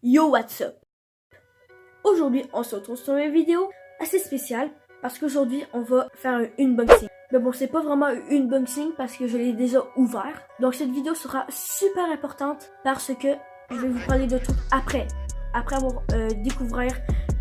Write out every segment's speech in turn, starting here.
Yo, what's up? Aujourd'hui, on se retrouve sur une vidéo assez spéciale parce qu'aujourd'hui, on va faire un unboxing. Mais bon, c'est pas vraiment un unboxing parce que je l'ai déjà ouvert. Donc, cette vidéo sera super importante parce que je vais vous parler de tout après avoir découvert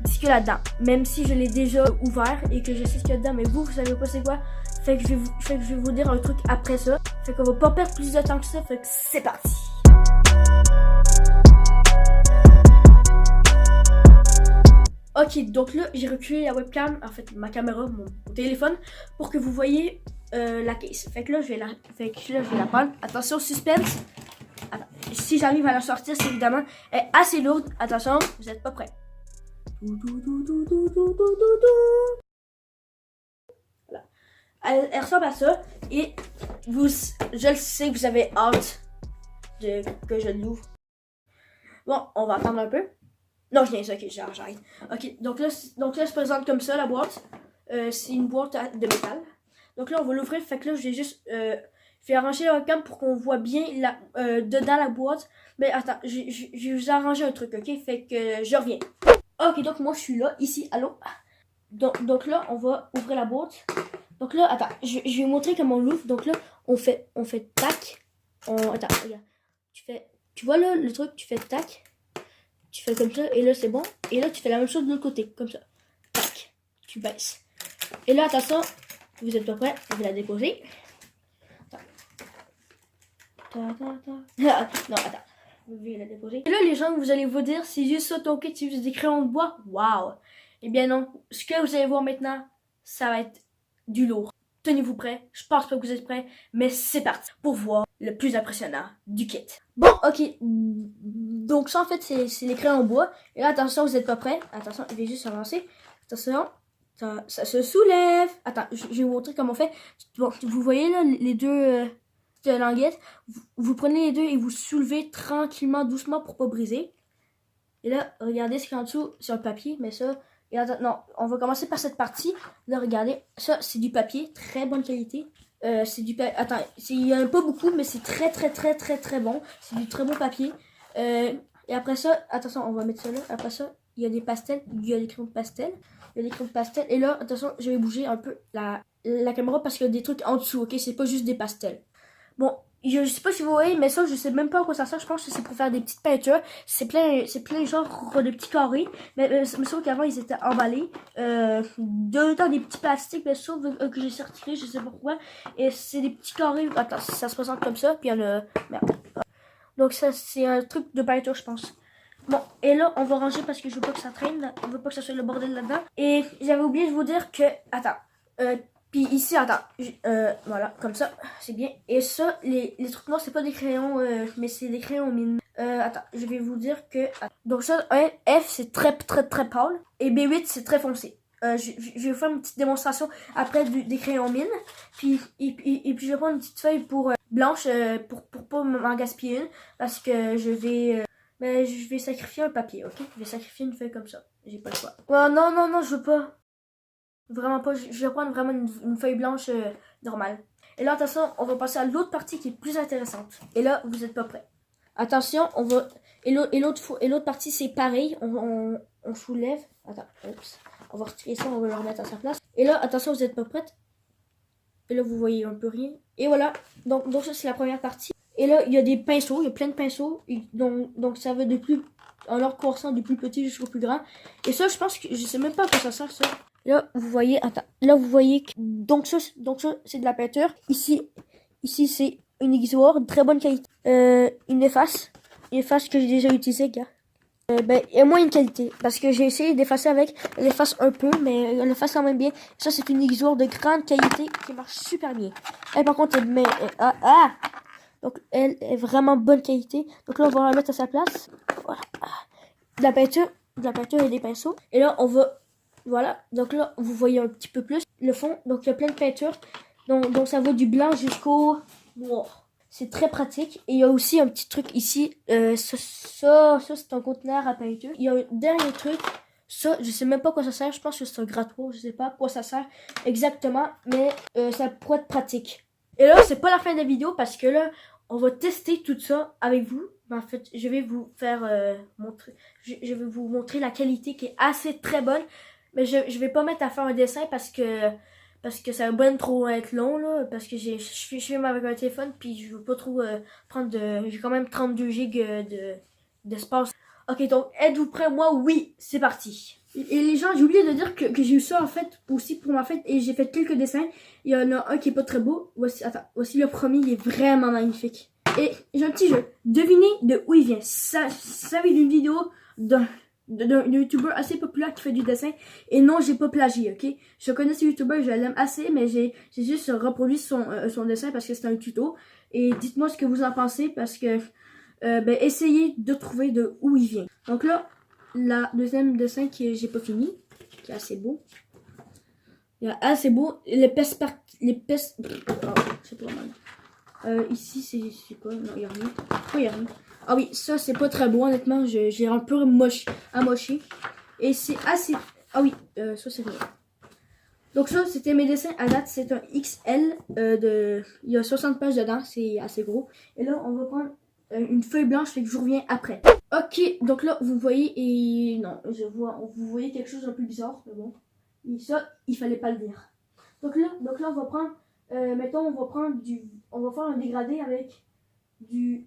ce qu'il y a là-dedans. Même si je l'ai déjà ouvert et que je sais ce qu'il y a dedans, mais vous savez pas c'est quoi. Fait que je vais vous dire un truc après ça. Fait qu'on va pas perdre plus de temps que ça. Fait que c'est parti. Ok, donc là, j'ai reculé la webcam, en fait, ma caméra, mon téléphone, pour que vous voyez la case. Fait que là, je vais la prendre. Attention, suspense. Attends, si j'arrive à la sortir, c'est évidemment elle est assez lourde. Attention, vous n'êtes pas prêts. Voilà. Elle ressemble à ça. Et je le sais que vous avez hâte que je l'ouvre. Bon, on va attendre un peu. Non, je viens, ok, j'arrête. Ok, donc là, se présente comme ça, la boîte. C'est une boîte de métal. Donc là, on va l'ouvrir. Fait que là, je vais arranger la webcam pour qu'on voit bien dedans la boîte. Mais attends, je vais vous arranger un truc, ok? Fait que je reviens. Ok, donc moi, je suis là, ici, allô? Donc là, on va ouvrir la boîte. Donc là, attends, je vais vous montrer comment on l'ouvre. Donc là, on fait tac. Attends, regarde. Tu vois là, le truc, tu fais tac. Tu fais comme ça, et là c'est bon. Et là tu fais la même chose de l'autre côté, comme ça. Tac, tu baisses. Et là, attention, vous êtes pas prêts, je vais la déposer. Non, attends, je vais la déposer. Et là, les gens, vous allez vous dire, c'est juste ça ton kit, c'est juste des crayons de bois. Waouh! Eh bien non, ce que vous allez voir maintenant, ça va être du lourd. Tenez-vous prêts, je pense pas que vous êtes prêts, mais c'est parti pour voir le plus impressionnant du kit. Bon, ok, donc ça en fait c'est les crayons en bois. Et là attention, vous n'êtes pas prêts. Attention, je vais juste avancer. Attention, ça se soulève. Attends, je vais vous montrer comment on fait. Bon, vous voyez là les deux languettes. Vous prenez les deux et vous soulevez tranquillement, doucement pour pas briser. Et là, regardez ce qu'il y a en dessous, c'est un papier, mais ça... Et attends, non, on va commencer par cette partie. Là, regardez, ça, c'est du papier, très bonne qualité. C'est du papier, attends, il y en a pas beaucoup, mais c'est très bon. C'est du très bon papier. Et après ça, attention, on va mettre ça là. Après ça, il y a des pastels, il y a des crayons de pastel. Il y a des crayons de pastel. Et là, attention, je vais bouger un peu la caméra parce qu'il y a des trucs en dessous, ok? C'est pas juste des pastels. Bon, je sais pas si vous voyez, mais ça, je sais même pas à quoi ça sert. Je pense que c'est pour faire des petites peintures. C'est plein genre de petits carrés. Mais sauf qu'avant, ils étaient emballés. Dans des petits plastiques, mais sauf que j'ai retiré, je sais pas pourquoi. Et c'est des petits carrés. Attends, ça se présente comme ça. Puis il y a le... Merde. Donc ça, c'est un truc de peinture, je pense. Bon, et là, on va ranger parce que je veux pas que ça traîne. Je veux pas que ça soit le bordel là-dedans. Et j'avais oublié de vous dire que... Attends. Puis ici, attends, voilà, comme ça, c'est bien. Et ça, les trucs noirs, c'est pas des crayons, mais c'est des crayons mine. Attends, je vais vous dire que... Donc ça, F, c'est très pâle. Et B8, c'est très foncé. Je vais vous faire une petite démonstration après des crayons mine. Puis, et puis je vais prendre une petite feuille blanche pour pas m'en gaspiller une. Parce que je vais sacrifier un papier, ok? Je vais sacrifier une feuille comme ça. J'ai pas le choix. Oh, non, je veux pas. Vraiment pas, je vais prendre vraiment une feuille blanche normale. Et là, attention, on va passer à l'autre partie qui est plus intéressante. Et là, vous n'êtes pas prêts. Attention, on va... Et l'autre partie, c'est pareil. On soulève. Attends, oups. On va retirer ça, on va le remettre à sa place. Et là, attention, vous n'êtes pas prêtes. Et là, vous voyez un peu rien. Et voilà. Donc ça, c'est la première partie. Et là, il y a des pinceaux. Il y a plein de pinceaux. Donc ça va en leur croissant du plus petit jusqu'au plus grand. Et ça, je pense que... Je sais même pas à quoi ça sert, ça. Là, vous voyez, attends, là, vous voyez que, donc ça, c'est de la peinture. Ici, c'est une aiguisoire de très bonne qualité. Une efface que j'ai déjà utilisée, gars. Il y a moins une qualité, parce que j'ai essayé d'effacer avec, elle efface un peu, mais elle efface quand même bien. Ça, c'est une aiguisoire de grande qualité qui marche super bien. Elle, par contre, donc, elle est vraiment bonne qualité. Donc là, on va la mettre à sa place. Voilà. De la peinture et des pinceaux. Et là, on va... Voilà, donc là, vous voyez un petit peu plus le fond. Donc, il y a plein de peintures. Donc ça va du blanc jusqu'au noir. C'est très pratique. Et il y a aussi un petit truc ici. Ça c'est un conteneur à peinture. Il y a un dernier truc. Ça, je sais même pas à quoi ça sert. Je pense que c'est un grattoir. Je sais pas à quoi ça sert exactement. Mais ça pourrait être pratique. Et là, c'est pas la fin de la vidéo parce que là, on va tester tout ça avec vous. Ben, en fait, je vais vous faire montrer. Je vais vous montrer la qualité qui est assez très bonne. Mais je vais pas mettre à faire un dessin parce que ça va bien trop être long là. Parce que je filme avec un téléphone puis je veux pas trop prendre de. J'ai quand même 32 gigs d'espace. Ok, donc êtes-vous prêts? Moi, oui, c'est parti. Et les gens, j'ai oublié de dire que j'ai eu ça en fait aussi pour ma fête et j'ai fait quelques dessins. Il y en a un qui est pas très beau. Voici, attends, voici le premier, il est vraiment magnifique. Et j'ai un petit jeu. Devinez de où il vient. Ça vient d'une vidéo d'un youtubeur assez populaire qui fait du dessin. Et non, j'ai pas plagié, ok? Je connais ce youtubeur, je l'aime assez, mais j'ai juste reproduit son dessin parce que c'est un tuto. Et dites-moi ce que vous en pensez parce que essayez de trouver de où il vient. Donc là, la deuxième dessin que j'ai pas fini, qui est assez beau. Il est assez beau. Les pestes. Oh, c'est pas mal. Ici, c'est quoi? Non, il n'y a rien. Pourquoi il n'y a rien? Ah oui, ça, c'est pas très beau, honnêtement. J'ai un peu amoché. Et c'est assez... Ah oui, ça, c'est vrai. Donc ça, c'était mes dessins à date. C'est un XL. Il y a 60 pages dedans. C'est assez gros. Et là, on va prendre une feuille blanche. Fait que je reviens après. Ok, donc là, vous voyez... Et non, vous voyez quelque chose d'un peu bizarre. Mais bon. Et ça, il fallait pas le dire. Donc là, on va prendre... mettons, on va faire un dégradé avec du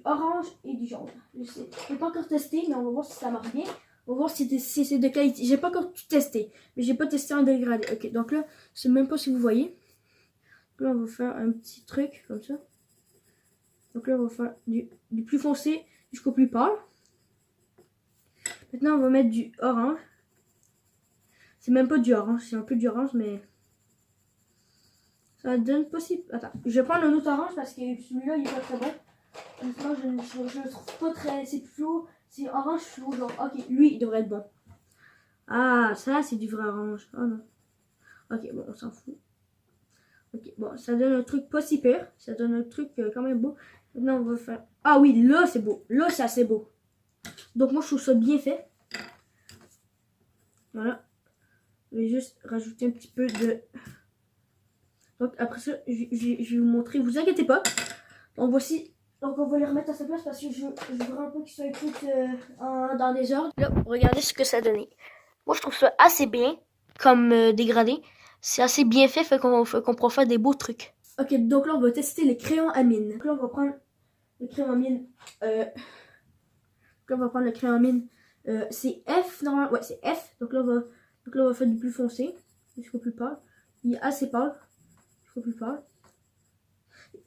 orange et du jaune. Je n'ai pas encore testé, mais on va voir si ça marche bien. On va voir si c'est de qualité. J'ai pas encore tout testé, mais j'ai pas testé un dégradé. Ok, donc là, je sais même pas si vous voyez. Donc là, on va faire un petit truc comme ça. Donc là, on va faire du plus foncé jusqu'au plus pâle. Maintenant, on va mettre du orange. C'est même pas du orange, c'est un peu du orange, mais... ça donne possible. Attends, je vais prendre un autre orange parce que celui-là il est pas très bon. Honnêtement, je le trouve pas très. C'est flou. C'est orange flou. Genre, ok, lui il devrait être bon. Ah, ça c'est du vrai orange. Oh non. Ok, bon, on s'en fout. Ok, bon, ça donne un truc pas si pire. Ça donne un truc quand même beau. Maintenant, on va faire. Ah oui, là c'est beau. Là c'est assez beau. Donc, moi je trouve ça bien fait. Voilà. Je vais juste rajouter un petit peu de. Donc après ça, je vais vous montrer. Vous inquiétez pas. Donc voici. Donc on va les remettre à sa place parce que je voudrais un peu qu'ils soient écoutés dans des ordres. Là, regardez ce que ça a donné. Moi, je trouve ça assez bien comme dégradé. C'est assez bien fait qu'on pourra faire des beaux trucs. Ok, donc là, on va tester les crayons à mine. Donc là, on va prendre le crayon à mine. Donc là, on va prendre le crayon à mine. C'est F, normalement. Ouais, c'est F. Donc là, on va faire du plus foncé jusqu'au plus pâle. Il est assez pâle. Jusqu'au plus pâle.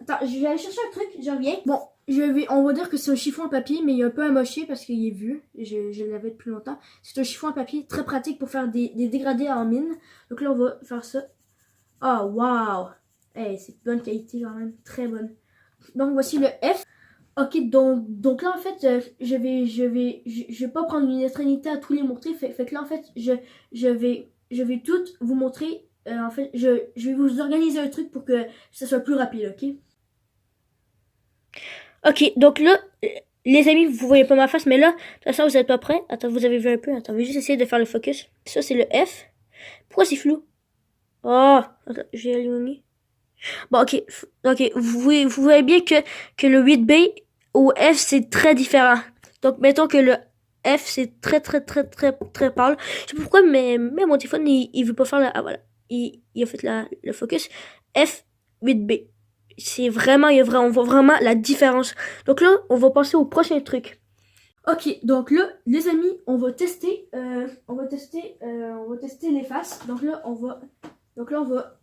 Attends, je vais aller chercher un truc, je reviens. Bon, on va dire que c'est un chiffon à papier, mais il est un peu amoché parce qu'il est vieux. Je l'avais depuis longtemps. C'est un chiffon à papier très pratique pour faire des dégradés en mine. Donc là, on va faire ça. Oh, waouh! Hey, c'est de bonne qualité quand même, très bonne. Donc voici le F. Ok, donc là en fait, je vais pas prendre une éternité à tous les montrer. Fait que là en fait, je vais toutes vous montrer. En fait, je vais vous organiser un truc pour que ça soit plus rapide, ok? Ok, donc là, les amis, vous voyez pas ma face, mais là, de toute façon, vous êtes pas prêts. Attends, vous avez vu un peu. Attends, je vais juste essayer de faire le focus. Ça, c'est le F. Pourquoi c'est flou? Oh, attends, je vais allumer. Bon, ok, vous voyez bien que le 8B au F, c'est très différent. Donc, mettons que le F, c'est très pâle. Je sais pas pourquoi, mais mon téléphone, il veut pas faire la... Ah, voilà. Il a fait le focus. F, 8B. On voit vraiment la différence. Donc là, on va passer au prochain truc. Ok, donc là, les amis, on va tester les faces. Donc là, on va,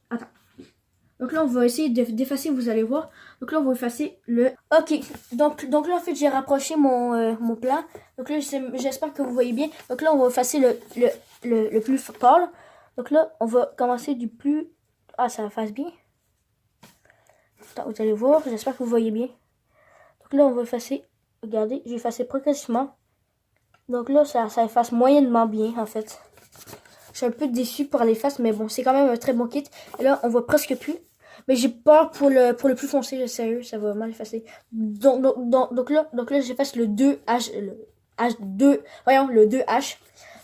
attends. Donc là, on va essayer d'effacer, vous allez voir. Donc là, on va effacer le... Ok, donc là, en fait, j'ai rapproché mon plan. Donc là, j'espère que vous voyez bien. Donc là, on va effacer le plus pâle. Donc là, on va commencer du plus... Ah, ça efface bien. Attends, vous allez voir, j'espère que vous voyez bien. Donc là, on va effacer... Regardez, je vais effacer progressivement. Donc là, ça efface moyennement bien, en fait. Je suis un peu déçue par l'efface, mais bon, c'est quand même un très bon kit. Et là, on voit presque plus. Mais j'ai peur pour le plus foncé, sérieux, ça va mal effacer. Donc là, j'efface le 2H, le 2H.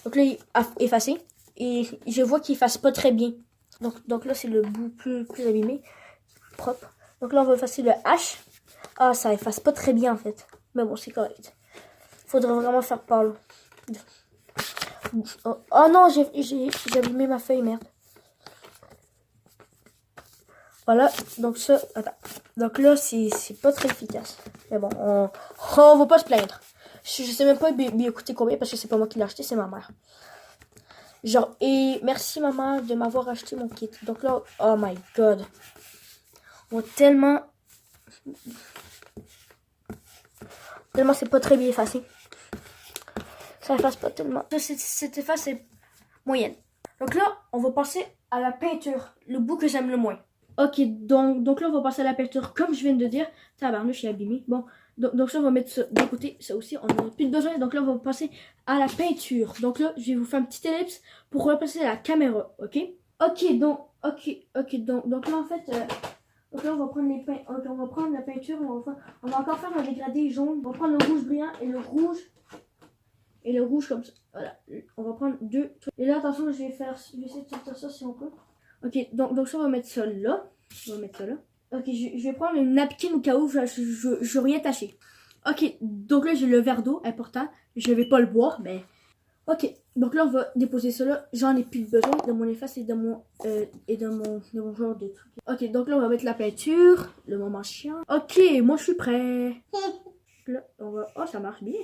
Donc là, il a effacé. Et je vois qu'il efface pas très bien. Donc là, c'est le bout plus abîmé, plus propre. Donc là, on va effacer le H. Ah, ça efface pas très bien en fait. Mais bon, c'est correct. Faudrait vraiment faire par là. Oh non, j'ai abîmé ma feuille, merde. Voilà, donc ça, attends. Donc là, c'est pas très efficace. Mais bon, on va pas se plaindre. Je sais même pas bien coûter combien parce que c'est pas moi qui l'ai acheté, c'est ma mère. Genre, et merci maman de m'avoir acheté mon kit. Donc là, oh my god. On tellement c'est pas très bien effacé. Ça efface pas tellement. Cette efface est moyenne. Donc là, on va passer à la peinture. Le bout que j'aime le moins. Ok, donc là, on va passer à la peinture. Comme je viens de dire, tabarnouche, je suis abîmé. Bon, donc ça, on va mettre ça de côté. Ça aussi, on n'a plus de besoin. Donc là, on va passer à la peinture. Donc là, je vais vous faire une petite ellipse pour repasser à la caméra, ok? Donc là, en fait, donc là, on va prendre on va prendre la peinture. On va encore faire un dégradé jaune. On va prendre le rouge brillant et le rouge comme ça. Voilà, on va prendre deux trucs. Et là, attention, je vais essayer de sortir ça si on peut. Ok, donc ça, on va mettre ça là. Ok, je vais prendre une napkin au cas où je veux rien tâcher. Ok, donc là, j'ai le verre d'eau, important. Je vais pas le boire, mais... Ok, donc là, on va déposer ça là. J'en ai plus besoin de mon efface et de mon genre de truc. Ok, donc là, on va mettre la peinture. Le moment chiant. Ok, moi, je suis prêt. Là, on va... Oh, ça marche bien.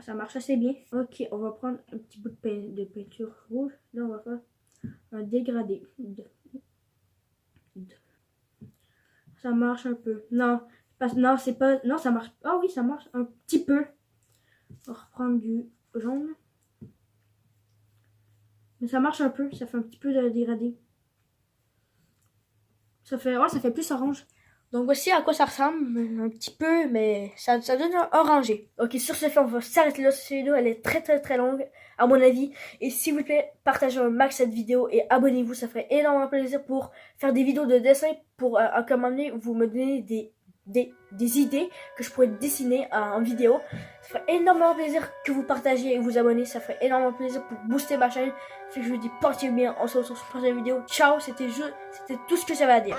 Ça marche assez bien. Ok, on va prendre un petit bout de peinture rouge. Là, on va faire un dégradé. Ça marche un peu. Non, c'est pas... Non, ça marche. Ah oui, ça marche un petit peu. On va reprendre du jaune. Mais ça marche un peu. Ça fait un petit peu de dégradé. Ça fait plus orange. Donc voici à quoi ça ressemble, un petit peu, mais ça donne un orangé. Ok, sur ce fait, on va s'arrêter là. Cette vidéo, elle est très longue, à mon avis. Et s'il vous plaît, partagez un max cette vidéo et abonnez-vous, ça ferait énormément plaisir pour faire des vidéos de dessin, pour à comment vous me donner des idées que je pourrais dessiner en vidéo. Ça ferait énormément plaisir que vous partagiez et vous abonnez, ça ferait énormément plaisir pour booster ma chaîne. Fait que je vous dis portez-vous bien, on se retrouve sur une prochaine vidéo. Ciao, c'était tout ce que j'avais à dire.